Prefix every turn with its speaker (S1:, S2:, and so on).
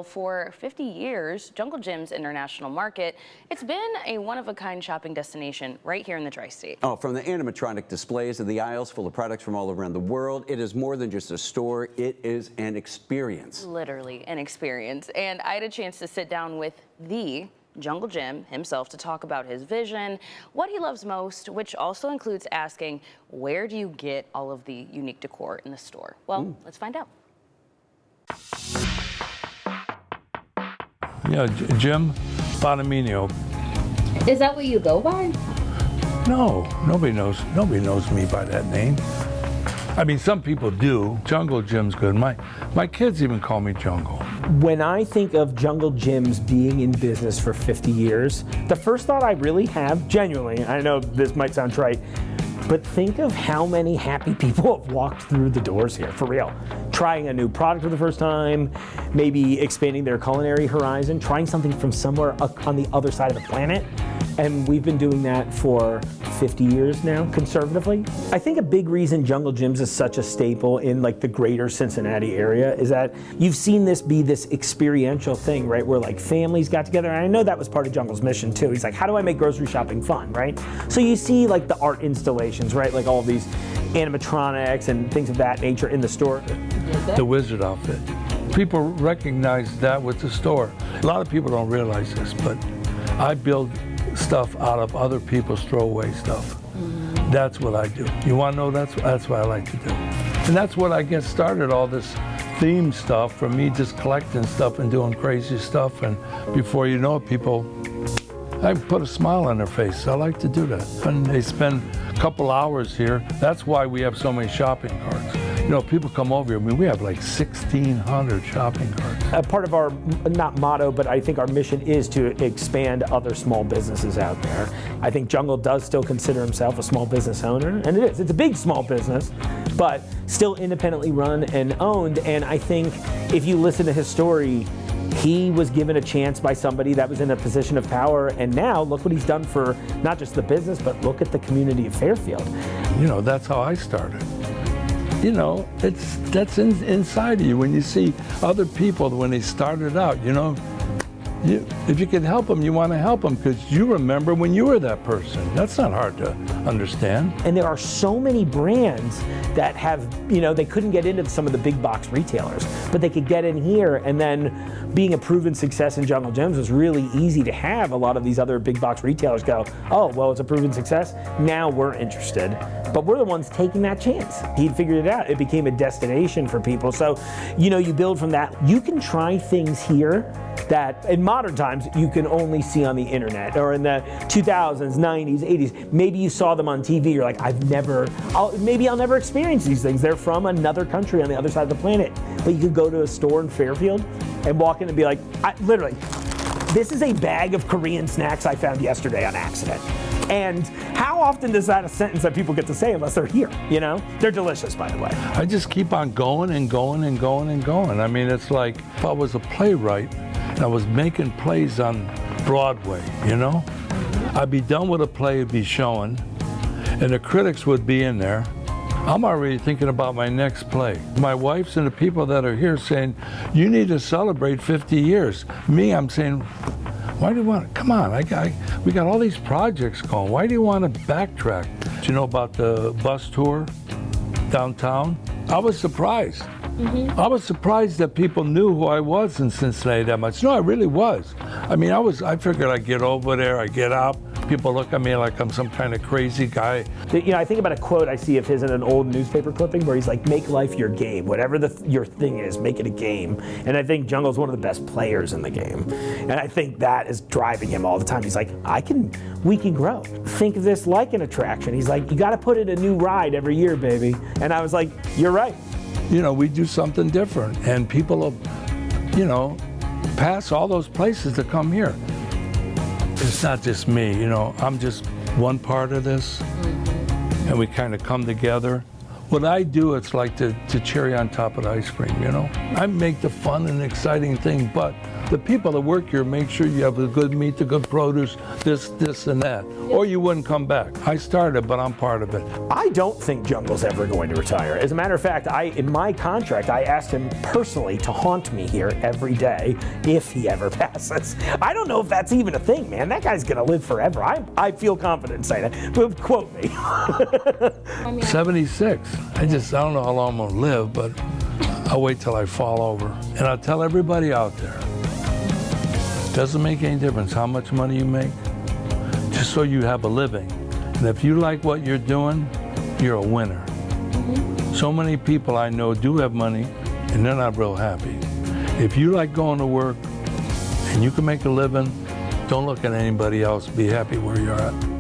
S1: For 50 years, Jungle Gym's International Market, it's been a one-of-a-kind shopping destination right here in the Tri-State.
S2: Oh, from the animatronic displays of the aisles full of products from all around the world, it is more than just a store, it is an experience.
S1: Literally an experience. And I had a chance to sit down with the Jungle Gym himself to talk about his vision, what he loves most, which also includes asking, where do you get all of the unique decor in the store? Well, let's find out.
S3: Yeah, Jim Bonaminio.
S4: Is that what you go by?
S3: No, nobody knows me by that name. I mean, some people do. Jungle Jim's good. My kids even call me Jungle.
S5: When I think of Jungle Gyms being in business for 50 years, the first thought I really have, genuinely, I know this might sound trite, but think of how many happy people have walked through the doors here, for real. Trying a new product for the first time, maybe expanding their culinary horizon, trying something from somewhere on the other side of the planet. And we've been doing that for 50 years now, conservatively. I think a big reason Jungle Gyms is such a staple in like the greater Cincinnati area is that you've seen this be this experiential thing, right? Where like families got together, and I know that was part of Jungle's mission too. He's like, how do I make grocery shopping fun, right? So you see like the art installations, right? Like all of these animatronics and things of that nature in the store.
S3: The wizard outfit. People recognize that with the store. A lot of people don't realize this, but I build stuff out of other people's throwaway stuff. That's what I do. You want to know? That's what I like to do. And that's what I get started, all this theme stuff, from me just collecting stuff and doing crazy stuff. And before you know it, I put a smile on their face. I like to do that. And they spend a couple hours here. That's why we have so many shopping carts. You know, people come over here. I mean, we have like 1,600 shopping carts.
S5: Part of our, not motto, but I think our mission is to expand other small businesses out there. I think Jungle does still consider himself a small business owner, and it is. It's a big small business, but still independently run and owned. And I think if you listen to his story, he was given a chance by somebody that was in a position of power, and now look what he's done for not just the business, but look at the community of Fairfield.
S3: You know, that's how I started. You know, that's inside of you when you see other people when they started out, you know. If you can help them, you want to help them because you remember when you were that person. That's not hard to understand.
S5: And there are so many brands that have, you know, they couldn't get into some of the big box retailers, but they could get in here, and then being a proven success in Jungle Gyms was really easy to have a lot of these other big box retailers go, oh, well, it's a proven success, now we're interested. But we're the ones taking that chance. He figured it out. It became a destination for people. So, you know, you build from that. You can try things here that in modern times you can only see on the internet, or in the 2000s, 90s, 80s. Maybe you saw them on TV. You're like, maybe I'll never experience these things. They're from another country on the other side of the planet. But you could go to a store in Fairfield and walk in and be like, literally, this is a bag of Korean snacks I found yesterday on accident. And how often is that a sentence that people get to say unless they're here, you know? They're delicious, by the way.
S3: I just keep on going and going and going and going. I mean, it's like if I was a playwright and I was making plays on Broadway, you know? I'd be done with a play, it'd be showing, and the critics would be in there. I'm already thinking about my next play. My wife's and the people that are here saying, you need to celebrate 50 years. Me, I'm saying, why do you want to, come on, we got all these projects going. Why do you want to backtrack? Do you know about the bus tour downtown? I was surprised. I was surprised that people knew who I was in Cincinnati that much. No, I really was. I mean, I figured I'd get over there, I'd get out. People look at me like I'm some kind of crazy guy.
S5: You know, I think about a quote I see of his in an old newspaper clipping where he's like, make life your game. Whatever your thing is, make it a game. And I think Jungle's one of the best players in the game. And I think that is driving him all the time. He's like, we can grow. Think of this like an attraction. He's like, you got to put in a new ride every year, baby. And I was like, you're right.
S3: You know, we do something different, and people will, you know, pass all those places to come here. It's not just me, you know, I'm just one part of this, and we kind of come together. what I do, it's like the cherry on top of the ice cream, you know? I make the fun and exciting thing, but the people that work here make sure you have the good meat, the good produce, this, and that, or you wouldn't come back. I started, but I'm part of it.
S5: I don't think Jungle's ever going to retire. As a matter of fact, in my contract, I asked him personally to haunt me here every day if he ever passes. I don't know if that's even a thing, man. That guy's gonna live forever. I feel confident saying that. But quote me.
S3: 76. I don't know how long I'm gonna live, but I'll wait till I fall over. And I'll tell everybody out there, doesn't make any difference how much money you make, just so you have a living. And if you like what you're doing, you're a winner. So many people I know do have money, and they're not real happy. If you like going to work, and you can make a living, don't look at anybody else, be happy where you're at.